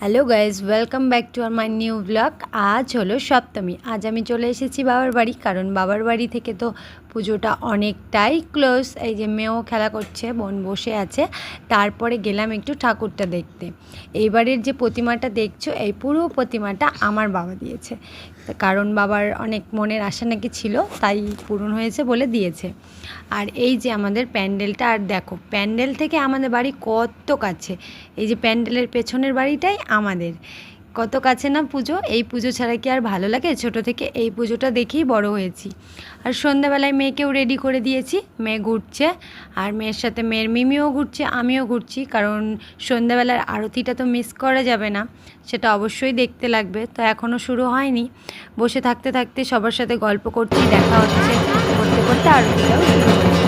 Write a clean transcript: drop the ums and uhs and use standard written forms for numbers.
Hello guys, welcome back to our my new blog. আজ হলো সপ্তমী। আজ আমি চলে এসেছি বাবার বাড়ি, কারণ বাবার বাড়ি থেকে তো পুজোটা অনেকটাই ক্লোজ। এই যে মেয়েও খেলা করছে, বোন বসে আছে। তারপরে গেলাম একটু ঠাকুরটা দেখতে। এইবারের যে প্রতিমাটা দেখছো, এই পুরো প্রতিমাটা আমার বাবা দিয়েছে, কারণ বাবার অনেক মনের আশা নাকি ছিল, তাই পূরণ হয়েছে বলে দিয়েছে। আর এই যে আমাদের প্যান্ডেলটা, আর দেখো প্যান্ডেল থেকে আমাদের বাড়ি কত কাছে। এই যে প্যান্ডেলের পেছনের বাড়িটাই আমাদের। কত কাছে না পুজো! এই পুজো ছাড়া কি আর ভালো লাগে? ছোট থেকে এই পুজোটা দেখেই বড় হয়েছি। আর সন্ধ্যাবেলায় মেয়েকেও রেডি করে দিয়েছি, মেয়ে ঘুরছে। আর মেয়ের সাথে মেয়ের মিমিও ঘুরছে, আমিও ঘুরছি, কারণ সন্ধ্যাবেলার আরতিটা তো মিস করা যাবে না, সেটা অবশ্যই দেখতে লাগবে। তো এখনও শুরু হয়নি, বসে থাকতে থাকতে সবার সাথে গল্প করতেই দেখা হচ্ছে, করতে করতে আরতিটাও শুরু হয়েছে।